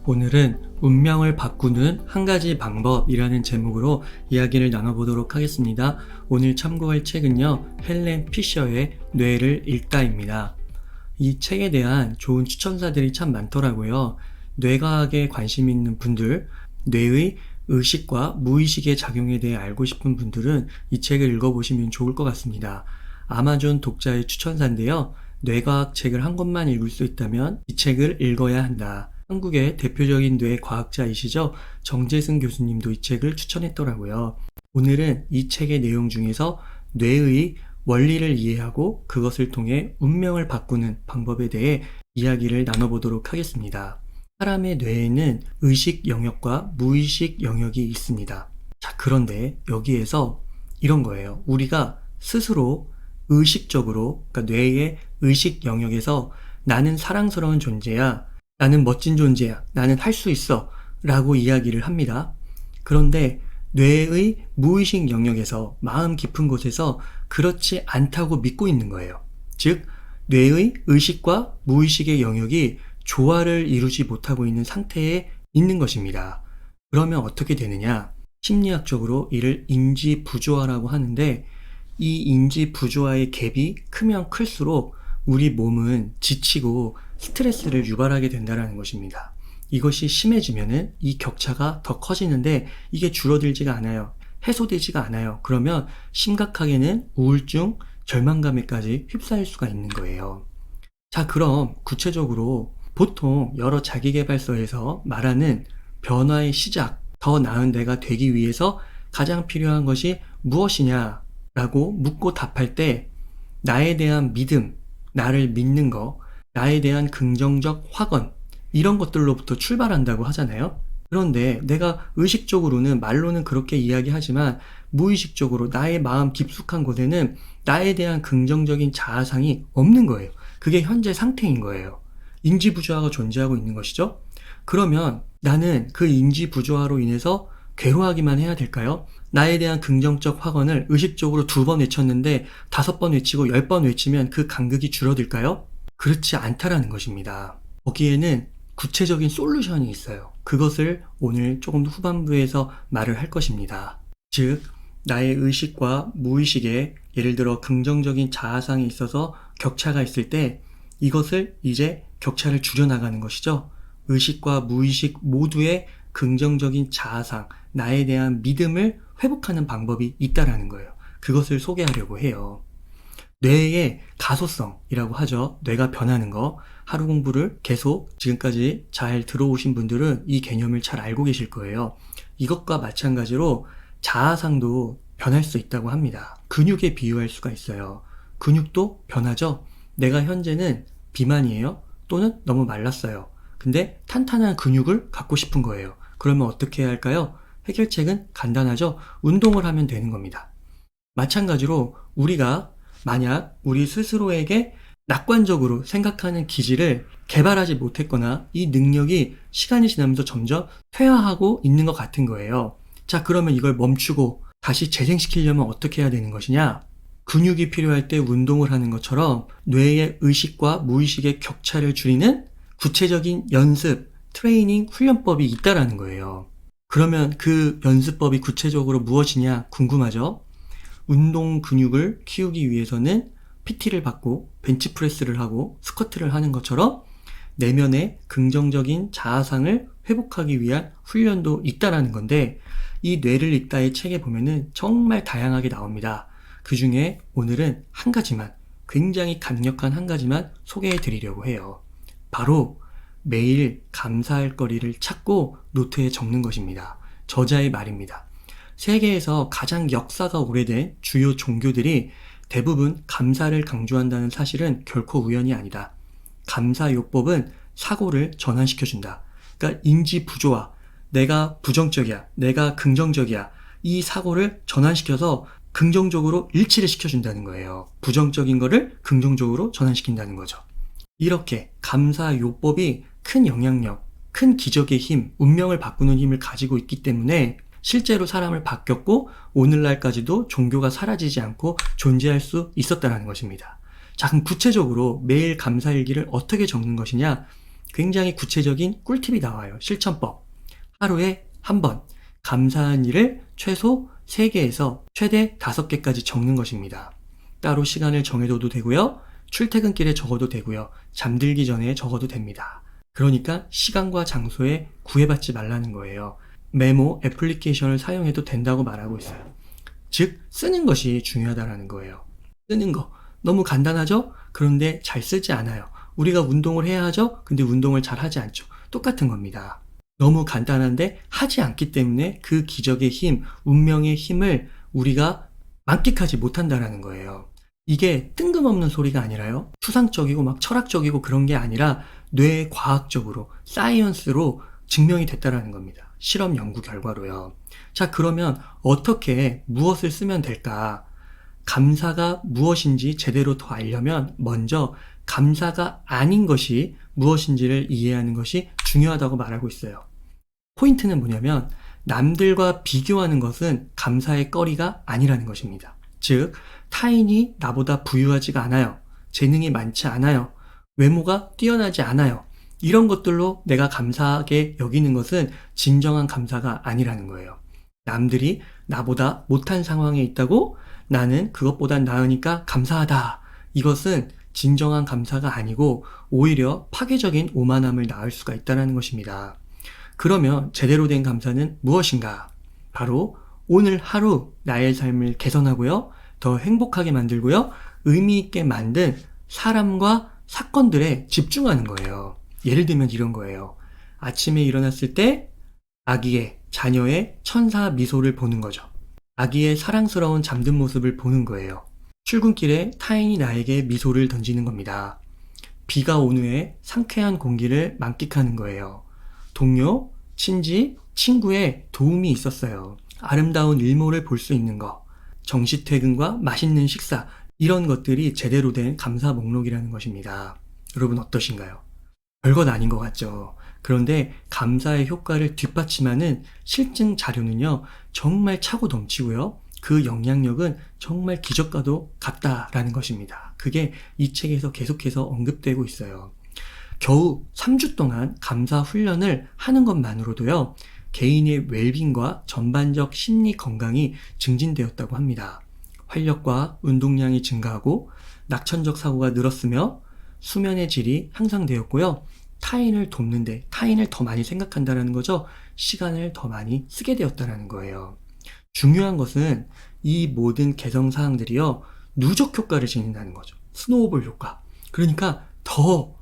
오늘은 운명을 바꾸는 한 가지 방법이라는 제목으로 이야기를 나눠보도록 하겠습니다. 오늘 참고할 책은요, 헬렌 피셔의 뇌를 읽다입니다. 이 책에 대한 좋은 추천사들이 참 많더라고요. 뇌과학에 관심 있는 분들, 뇌의 의식과 무의식의 작용에 대해 알고 싶은 분들은 이 책을 읽어보시면 좋을 것 같습니다. 아마존 독자의 추천사인데요. 뇌과학 책을 한 권만 읽을 수 있다면 이 책을 읽어야 한다. 한국의 대표적인 뇌과학자이시죠? 정재승 교수님도 이 책을 추천했더라고요. 오늘은 이 책의 내용 중에서 뇌의 원리를 이해하고 그것을 통해 운명을 바꾸는 방법에 대해 이야기를 나눠보도록 하겠습니다. 사람의 뇌에는 의식 영역과 무의식 영역이 있습니다. 자, 그런데 여기에서 이런 거예요. 우리가 스스로 의식적으로, 그러니까 뇌의 의식 영역에서 나는 사랑스러운 존재야, 나는 멋진 존재야, 나는 할 수 있어 라고 이야기를 합니다. 그런데 뇌의 무의식 영역에서, 마음 깊은 곳에서 그렇지 않다고 믿고 있는 거예요. 즉, 뇌의 의식과 무의식의 영역이 조화를 이루지 못하고 있는 상태에 있는 것입니다. 그러면 어떻게 되느냐? 심리학적으로 이를 인지 부조화라고 하는데, 이 인지 부조화의 갭이 크면 클수록 우리 몸은 지치고 스트레스를 유발하게 된다는 것입니다. 이것이 심해지면은 이 격차가 더 커지는데 이게 줄어들지가 않아요. 해소되지가 않아요. 그러면 심각하게는 우울증, 절망감에까지 휩싸일 수가 있는 거예요. 자, 그럼 구체적으로 보통 여러 자기계발서에서 말하는 변화의 시작, 더 나은 내가 되기 위해서 가장 필요한 것이 무엇이냐 라고 묻고 답할 때 나에 대한 믿음, 나를 믿는 거, 나에 대한 긍정적 확언, 이런 것들로부터 출발한다고 하잖아요. 그런데 내가 의식적으로는, 말로는 그렇게 이야기하지만 무의식적으로 나의 마음 깊숙한 곳에는 나에 대한 긍정적인 자아상이 없는 거예요. 그게 현재 상태인 거예요. 인지부조화가 존재하고 있는 것이죠. 그러면 나는 그 인지부조화로 인해서 괴로워하기만 해야 될까요? 나에 대한 긍정적 확언을 의식적으로 2번 외쳤는데 5번 외치고 10번 외치면 그 간극이 줄어들까요? 그렇지 않다라는 것입니다. 거기에는 구체적인 솔루션이 있어요. 그것을 오늘 조금 후반부에서 말을 할 것입니다. 즉, 나의 의식과 무의식에 예를 들어 긍정적인 자아상이 있어서 격차가 있을 때 이것을 이제 격차를 줄여나가는 것이죠. 의식과 무의식 모두의 긍정적인 자아상, 나에 대한 믿음을 회복하는 방법이 있다라는 거예요. 그것을 소개하려고 해요. 뇌의 가소성이라고 하죠. 뇌가 변하는 거. 하루 공부를 계속 지금까지 잘 들어오신 분들은 이 개념을 잘 알고 계실 거예요. 이것과 마찬가지로 자아상도 변할 수 있다고 합니다. 근육에 비유할 수가 있어요. 근육도 변하죠. 내가 현재는 비만이에요. 또는 너무 말랐어요. 근데 탄탄한 근육을 갖고 싶은 거예요. 그러면 어떻게 해야 할까요? 해결책은 간단하죠. 운동을 하면 되는 겁니다. 마찬가지로 우리가 만약 우리 스스로에게 낙관적으로 생각하는 기질을 개발하지 못했거나 이 능력이 시간이 지나면서 점점 퇴화하고 있는 것 같은 거예요. 자, 그러면 이걸 멈추고 다시 재생시키려면 어떻게 해야 되는 것이냐? 근육이 필요할 때 운동을 하는 것처럼 뇌의 의식과 무의식의 격차를 줄이는 구체적인 연습, 트레이닝, 훈련법이 있다라는 거예요. 그러면 그 연습법이 구체적으로 무엇이냐 궁금하죠? 운동 근육을 키우기 위해서는 PT를 받고 벤치프레스를 하고 스쿼트를 하는 것처럼 내면의 긍정적인 자아상을 회복하기 위한 훈련도 있다라는 건데, 이 뇌를 읽다의 책에 보면은 정말 다양하게 나옵니다. 그 중에 오늘은 한 가지만, 굉장히 강력한 한 가지만 소개해 드리려고 해요. 바로 매일 감사할 거리를 찾고 노트에 적는 것입니다. 저자의 말입니다. 세계에서 가장 역사가 오래된 주요 종교들이 대부분 감사를 강조한다는 사실은 결코 우연이 아니다. 감사요법은 사고를 전환시켜준다. 그러니까 인지 부조화, 내가 부정적이야, 내가 긍정적이야, 이 사고를 전환시켜서 긍정적으로 일치를 시켜준다는 거예요. 부정적인 거를 긍정적으로 전환시킨다는 거죠. 이렇게 감사요법이 큰 영향력, 큰 기적의 힘, 운명을 바꾸는 힘을 가지고 있기 때문에 실제로 사람을 바뀌었고 오늘날까지도 종교가 사라지지 않고 존재할 수 있었다는 것입니다. 자, 그럼 구체적으로 매일 감사일기를 어떻게 적는 것이냐? 굉장히 구체적인 꿀팁이 나와요. 실천법. 하루에 한 번 감사한 일을 최소 3개에서 최대 5개까지 적는 것입니다. 따로 시간을 정해둬도 되고요. 출퇴근길에 적어도 되고요. 잠들기 전에 적어도 됩니다. 그러니까 시간과 장소에 구애받지 말라는 거예요. 메모 애플리케이션을 사용해도 된다고 말하고 있어요. 즉 쓰는 것이 중요하다는 거예요. 쓰는 거 너무 간단하죠? 그런데 잘 쓰지 않아요. 우리가 운동을 해야 하죠? 근데 운동을 잘 하지 않죠. 똑같은 겁니다. 너무 간단한데 하지 않기 때문에 그 기적의 힘, 운명의 힘을 우리가 만끽하지 못한다는 거예요. 이게 뜬금없는 소리가 아니라요. 추상적이고 막 철학적이고 그런 게 아니라 뇌 과학적으로, 사이언스로 증명이 됐다는 겁니다. 실험 연구 결과로요. 자, 그러면 어떻게 무엇을 쓰면 될까? 감사가 무엇인지 제대로 더 알려면 먼저 감사가 아닌 것이 무엇인지를 이해하는 것이 중요하다고 말하고 있어요. 포인트는 뭐냐면 남들과 비교하는 것은 감사의 거리가 아니라는 것입니다. 즉, 타인이 나보다 부유하지가 않아요. 재능이 많지 않아요. 외모가 뛰어나지 않아요. 이런 것들로 내가 감사하게 여기는 것은 진정한 감사가 아니라는 거예요. 남들이 나보다 못한 상황에 있다고 나는 그것보단 나으니까 감사하다. 이것은 진정한 감사가 아니고 오히려 파괴적인 오만함을 낳을 수가 있다는 것입니다. 그러면 제대로 된 감사는 무엇인가? 바로 오늘 하루 나의 삶을 개선하고요. 더 행복하게 만들고요. 의미 있게 만든 사람과 사건들에 집중하는 거예요. 예를 들면 이런 거예요. 아침에 일어났을 때 아기의, 자녀의 천사 미소를 보는 거죠. 아기의 사랑스러운 잠든 모습을 보는 거예요. 출근길에 타인이 나에게 미소를 던지는 겁니다. 비가 온 후에 상쾌한 공기를 만끽하는 거예요. 동료, 친지, 친구의 도움이 있었어요. 아름다운 일몰을 볼 수 있는 거, 정시퇴근과 맛있는 식사, 이런 것들이 제대로 된 감사 목록이라는 것입니다. 여러분 어떠신가요? 별것 아닌 것 같죠? 그런데 감사의 효과를 뒷받침하는 실증 자료는요, 정말 차고 넘치고요. 그 영향력은 정말 기적과도 같다라는 것입니다. 그게 이 책에서 계속해서 언급되고 있어요. 겨우 3주 동안 감사 훈련을 하는 것만으로도요, 개인의 웰빙과 전반적 심리 건강이 증진되었다고 합니다. 활력과 운동량이 증가하고 낙천적 사고가 늘었으며 수면의 질이 향상되었고요. 타인을 돕는데 타인을 더 많이 생각한다는 거죠. 시간을 더 많이 쓰게 되었다는 거예요. 중요한 것은 이 모든 개선 사항들이요, 누적 효과를 지닌다는 거죠. 스노우볼 효과. 그러니까 더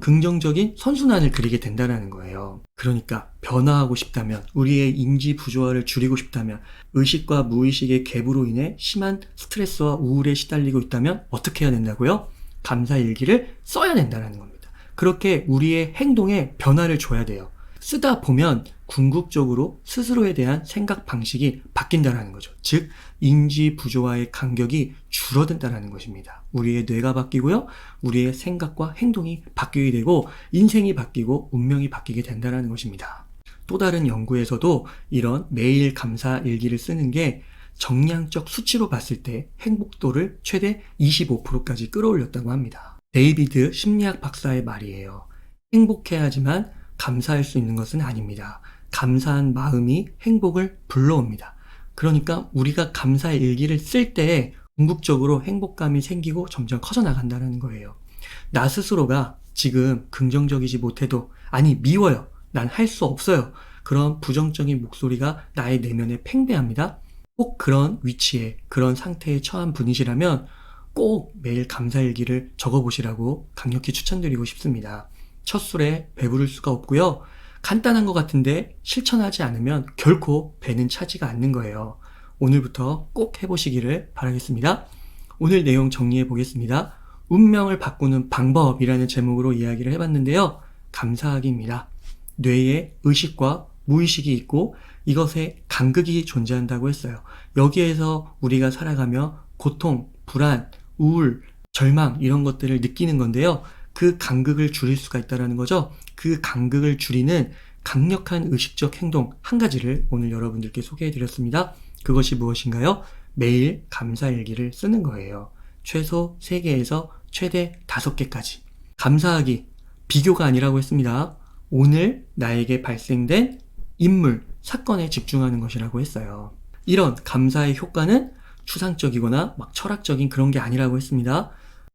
긍정적인 선순환을 그리게 된다는 거예요. 그러니까 변화하고 싶다면, 우리의 인지 부조화를 줄이고 싶다면, 의식과 무의식의 갭으로 인해 심한 스트레스와 우울에 시달리고 있다면 어떻게 해야 된다고요? 감사 일기를 써야 된다는 겁니다. 그렇게 우리의 행동에 변화를 줘야 돼요. 쓰다 보면 궁극적으로 스스로에 대한 생각 방식이 바뀐다는 거죠. 즉, 인지 부조화의 간격이 줄어든다는 것입니다. 우리의 뇌가 바뀌고요. 우리의 생각과 행동이 바뀌게 되고 인생이 바뀌고 운명이 바뀌게 된다는 것입니다. 또 다른 연구에서도 이런 매일 감사 일기를 쓰는 게 정량적 수치로 봤을 때 행복도를 최대 25%까지 끌어올렸다고 합니다. 데이비드 심리학 박사의 말이에요. 행복해야지만 감사할 수 있는 것은 아닙니다. 감사한 마음이 행복을 불러옵니다. 그러니까 우리가 감사의 일기를 쓸 때 궁극적으로 행복감이 생기고 점점 커져나간다는 거예요. 나 스스로가 지금 긍정적이지 못해도, 아니 미워요, 난 할 수 없어요, 그런 부정적인 목소리가 나의 내면에 팽배합니다. 꼭 그런 위치에, 그런 상태에 처한 분이시라면 꼭 매일 감사일기를 적어보시라고 강력히 추천드리고 싶습니다. 첫 술에 배부를 수가 없고요. 간단한 것 같은데 실천하지 않으면 결코 배는 차지가 않는 거예요. 오늘부터 꼭 해보시기를 바라겠습니다. 오늘 내용 정리해 보겠습니다. 운명을 바꾸는 방법이라는 제목으로 이야기를 해봤는데요. 감사하기입니다. 뇌에 의식과 무의식이 있고 이것에 간극이 존재한다고 했어요. 여기에서 우리가 살아가며 고통, 불안, 우울, 절망 이런 것들을 느끼는 건데요. 그 간극을 줄일 수가 있다는 거죠. 그 간극을 줄이는 강력한 의식적 행동 한 가지를 오늘 여러분들께 소개해 드렸습니다. 그것이 무엇인가요? 매일 감사일기를 쓰는 거예요. 최소 3개에서 최대 5개까지. 감사하기, 비교가 아니라고 했습니다. 오늘 나에게 발생된 인물, 사건에 집중하는 것이라고 했어요. 이런 감사의 효과는 추상적이거나 막 철학적인 그런 게 아니라고 했습니다.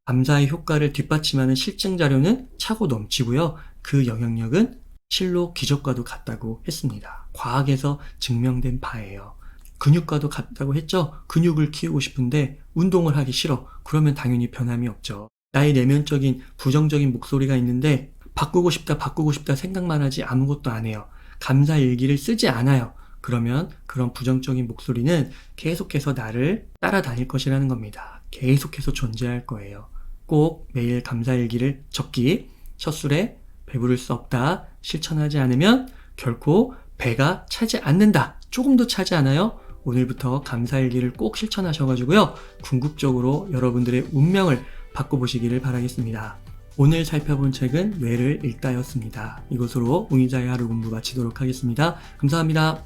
감사의 효과를 뒷받침하는 실증 자료는 차고 넘치고요. 그 영향력은 실로 기적과도 같다고 했습니다. 과학에서 증명된 바예요. 근육과도 같다고 했죠? 근육을 키우고 싶은데 운동을 하기 싫어. 그러면 당연히 변함이 없죠. 나의 내면적인 부정적인 목소리가 있는데 바꾸고 싶다 생각만 하지 아무것도 안 해요. 감사 일기를 쓰지 않아요. 그러면 그런 부정적인 목소리는 계속해서 나를 따라다닐 것이라는 겁니다. 계속해서 존재할 거예요. 꼭 매일 감사 일기를 적기, 첫술에 배부를 수 없다, 실천하지 않으면 결코 배가 차지 않는다. 조금도 차지 않아요? 오늘부터 감사일기를 꼭 실천하셔가지고요. 궁극적으로 여러분들의 운명을 바꿔보시기를 바라겠습니다. 오늘 살펴본 책은 뇌를 읽다였습니다. 이것으로 웅이자의 하루 공부 마치도록 하겠습니다. 감사합니다.